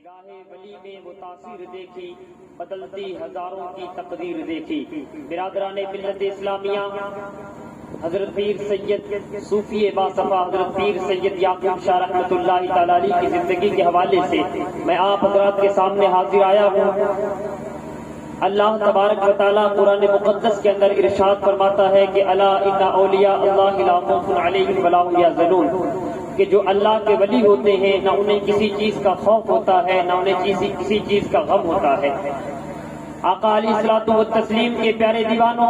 نگاہ ولی میں وہ تاثیر دیکھی، بدلتی ہزاروں کی تقدیر دیکھی۔ برادران ملت اسلامیہ، حضرت پیر سید صوفی باصفا حضرت پیر سید یعقوب شاہ رحمۃ اللہ تعالی علیہ کی زندگی کے حوالے سے میں آپ حضرات کے سامنے حاضر آیا ہوں۔ اللہ تبارک و تعالیٰ قرآن مقدس کے اندر ارشاد فرماتا ہے کہ الا ان اولیاء اللہ لا خوف علیہم ولا هم یحزنون، کہ جو اللہ کے ولی ہوتے ہیں نہ انہیں کسی چیز کا خوف ہوتا ہے نہ انہیں کسی چیز کا غم ہوتا ہے۔ آقا علیہ الصلوۃ والتسلیم کے پیارے دیوانوں،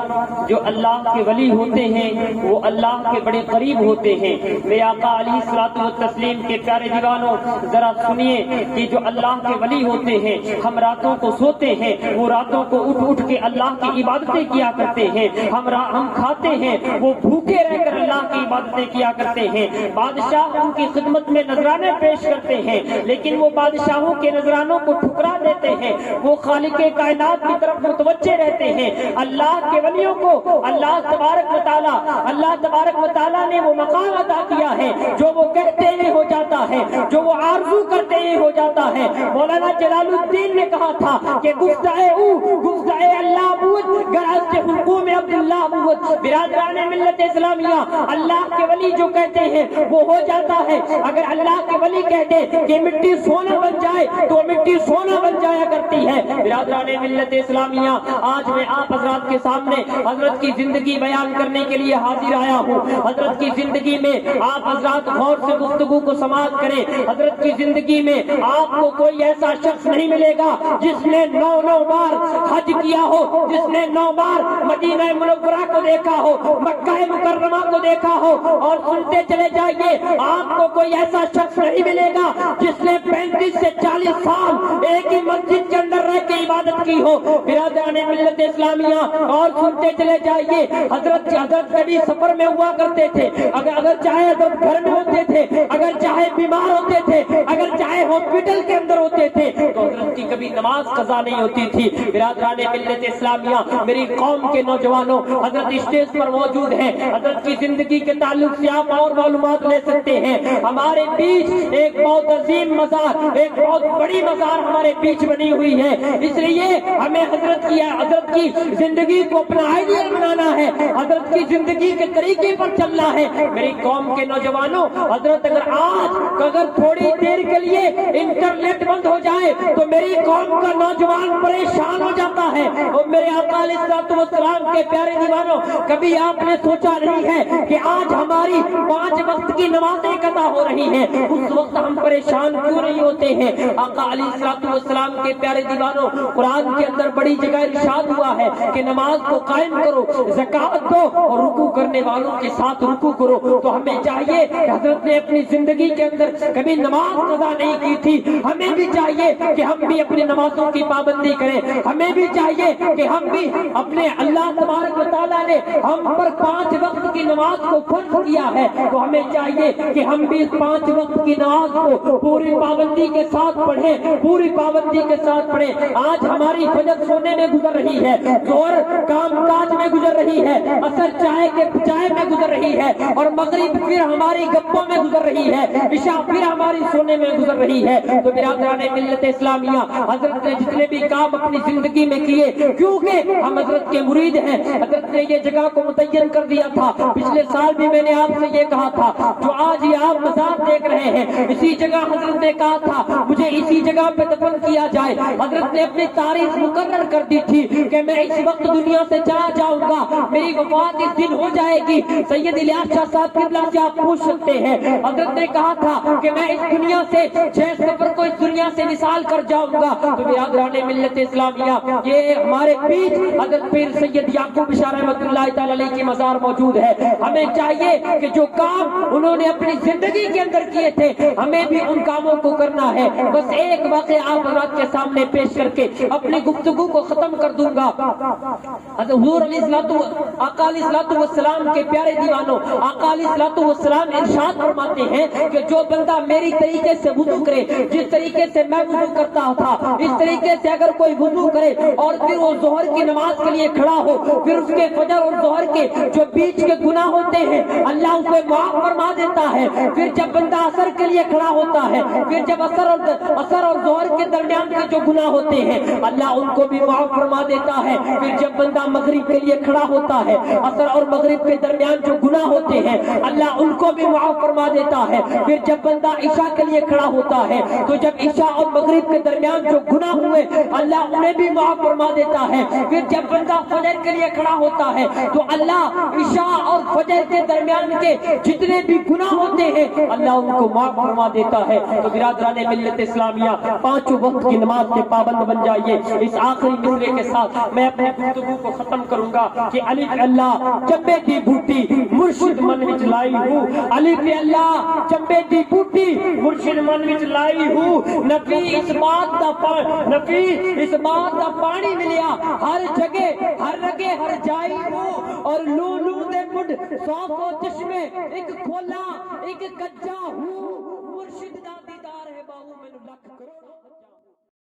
جو اللہ کے ولی ہوتے ہیں وہ اللہ کے بڑے قریب ہوتے ہیں۔ میرے آقا علیہ الصلوۃ والتسلیم کے پیارے دیوانوں، ذرا سنیے کہ جو اللہ کے ولی ہوتے ہیں، ہم راتوں کو سوتے ہیں، وہ راتوں کو اٹھ اٹھ کے اللہ کی عبادتیں کیا کرتے ہیں۔ ہم کھاتے ہیں، وہ بھوکے رہ کر اللہ کی عبادتیں کیا کرتے ہیں۔ بادشاہ ان کی خدمت میں نذرانے پیش کرتے ہیں، لیکن وہ بادشاہوں کے نذرانوں کو ٹھکرا دیتے ہیں، وہ خالق کائنات کی طرف متوجہ رہتے ہیں۔ اللہ کے ولیوں کو اللہ تبارک و تعالیٰ نے وہ مقام عطا کیا ہے، جو وہ کہتے ہیں ہو جاتا ہے، جو وہ آرزو کرتے ہیں ہو جاتا ہے۔ مولانا جلال الدین نے کہا تھا کہ گفتائے اللہ بود گراز کے حلقوں میں عبداللہ بود۔ برادران ملت اسلامیہ، اللہ کے ولی جو کہتے ہیں وہ ہو جاتا ہے۔ اگر اللہ کے ولی کہتے کہ مٹی سونا بن جائے تو مٹی سونا بن جایا کرتی ہے۔ برادران ملت اسلامیہ، آج میں آپ حضرات کے سامنے حضرت کی زندگی بیان کرنے کے لیے حاضر آیا ہوں۔ حضرت کی زندگی میں آپ حضرات غور سے گفتگو کو سماعت کریں۔ حضرت کی زندگی میں آپ کو کوئی ایسا شخص نہیں ملے گا جس نے 9 بار حج کیا ہو، جس نے 9 بار مدینہ منورہ کو دیکھا ہو، مکہ مکرمہ کو دیکھا ہو۔ اور سنتے چلے جائیے، آپ کو کوئی ایسا شخص نہیں ملے گا جس نے 35 سے 40 سال ایک ہی مسجد کے اندر رہ کے عبادت کی ہو۔ برادران ملت اسلامیہ، اور سنتے چلے جائیے، حضرت کبھی سفر میں ہوا کرتے تھے، اگر چاہے حضرت گھر میں ہوتے تھے، اگر چاہے بیمار ہوتے تھے، اگر چاہے ہاسپٹل کے اندر ہوتے تھے، تو حضرت کی کبھی نماز قضا نہیں ہوتی تھی۔ برادران ملت اسلامیہ، میری قوم کے نوجوانوں، حضرت اسٹیج پر موجود ہیں، حضرت کی زندگی کے تعلق سے آپ اور معلومات لے سکتے ہیں۔ ہمارے بیچ ایک بہت عظیم مزار، ایک بہت بڑی مزار ہمارے بیچ بنی ہوئی ہے، اس لیے ہمیں حضرت کی زندگی کو اپنا آئیڈیل بنانا ہے، حضرت کی زندگی کے طریقے پر چلنا ہے۔ میری قوم کے نوجوانوں، حضرت اگر تھوڑی دیر کے لیے انٹرنیٹ بند ہو جائے تو میری قوم کا نوجوان پریشان ہو جاتا ہے۔ اور میرے آقا علیہ الصلوۃ والسلام کے پیارے دیوانوں، کبھی آپ نے سوچا نہیں ہے کہ آج ہماری 5 وقت کی نمازیں قضا ہو رہی ہیں، اس وقت ہم پریشان کیوں نہیں ہوتے ہیں؟ آقا علیہ الصلوۃ والسلام کے پیارے دیوانوں، قرآن کے اندر بڑی جگہ ارشاد ہوا ہے کہ نماز کو قائم کرو، زکات دو اور رکوع کرنے والوں کے ساتھ رکوع کرو۔ تو ہمیں چاہیے کہ حضرت نے اپنی زندگی کے اندر کبھی نماز قضا نہیں کی تھی، ہمیں بھی چاہیے کہ ہم بھی اپنی نمازوں کی پابندی کریں۔ ہمیں بھی چاہیے کہ ہم بھی اپنے اللہ تبارک و تعالیٰ نے ہم پر 5 وقت کی نماز کو فرض کیا ہے، تو ہمیں چاہیے کہ ہم بھی اس 5 وقت کی نماز کو پوری پابندی کے ساتھ پڑھیں، پوری پابندی کے ساتھ پڑھیں۔ آج ہماری فجر سونے میں گزر رہی ہے، ظہر کام کاج میں گزر رہی ہے، عصر چائے میں گزر رہی ہے، اور مغرب پھر ہماری گپوں میں گزر رہی ہے، عشاء پھر ہماری سونے میں گزر رہی ہے۔ تو برادران ملت اسلامیہ، حضرت نے جتنے بھی کام اپنی زندگی میں کیے، کیونکہ ہم حضرت کے مرید ہیں، حضرت نے یہ جگہ کو متعین کر دیا تھا۔ پچھلے سال بھی میں نے آپ سے یہ کہا تھا، جو آج یہ آپ مزار دیکھ رہے ہیں، اسی جگہ حضرت نے کہا تھا مجھے اسی جگہ پہ دفن کیا جائے۔ حضرت نے اپنی تاریخ مقرر کر دی تھی کہ میں اس وقت دنیا سے چلا جاؤں گا، میری وفات اس دن ہو جائے گی۔ سید الیاس شاہ صاحب قبلہ سے آپ پوچھ سکتے ہیں، حضرت نے کہا تھا کہ میں اس دنیا سے 6 سفر کو اس دنیا سے وصال کر جاؤں گا۔ تو برادران ملت اسلامیہ، یہ ہمارے بیچ حضرت پیر سید یعقوب شاہ رحمۃ اللہ تعالی علیہ کی مزار موجود ہے۔ ہمیں چاہیے کہ جو کام انہوں نے اپنی زندگی کے اندر کیے تھے، ہمیں بھی ان کاموں کو کرنا ہے۔ بس ایک واقعہ آپ حضرات کے سامنے پیش کر کے اپنی گفتگو گفتگو کو ختم کر دوں گا۔ حضور آقا علیہ الصلوۃ والسلام کے پیارے دیوانوں، آقا علیہ الصلوۃ والسلام ارشاد فرماتے ہیں کہ جو بندہ میری طریقے سے وضو کرے، جس طریقے سے میں وضو کرتا تھا، اس طریقے سے اگر کوئی وضو کرے اور پھر وہ ظہر کی نماز کے لیے کھڑا ہو، پھر اس کے فجر اور ظہر کے جو بیچ کے گناہ ہوتے ہیں اللہ اسے معاف فرما دیتا ہے۔ پھر جب بندہ عصر کے لیے کھڑا ہوتا ہے، پھر جب عصر اور ظہر کے درمیان کے جو گناہ ہوتے ہیں اللہ ان کو بھی معاف فرما دیتا ہے۔ پھر جب بندہ مغرب کے لیے کھڑا ہوتا ہے، عصر اور مغرب کے درمیان جو گناہ ہوتے ہیں اللہ ان کو بھی معاف فرما دیتا ہے۔ پھر جب بندہ عشاء کے لیے کھڑا ہوتا ہے تو جب عشاء اور مغرب کے درمیان جو گناہ ہوئے اللہ انہیں بھی معاف فرما دیتا ہے۔ پھر جب بندہ فجر کے لیے کھڑا ہوتا ہے تو اللہ عشاء اور فجر کے درمیان کے جتنے بھی گناہ ہوتے ہیں اللہ ان کو معاف فرما دیتا ہے۔ تو برادران ملت اسلامیہ، پانچوں وقت کی نماز کے پابند بن جائیے۔ اس آخری مصرے کے ساتھ میں اپنے گفتگو کو ختم کروں گا کہ الف اللہ چمبے دی بوٹی مرشد من وچ لائی ہوں، الف اللہ چمبے دی بوٹی مرشد من وچ لائی ہوں، نبی اس بات دا پانی ملیا ہر جگہ ہر رگے ہر جائی ہوں، اور لو دے مڈ 100 چشمے ایک کھولا ایک کچا ہوں، مرشد دا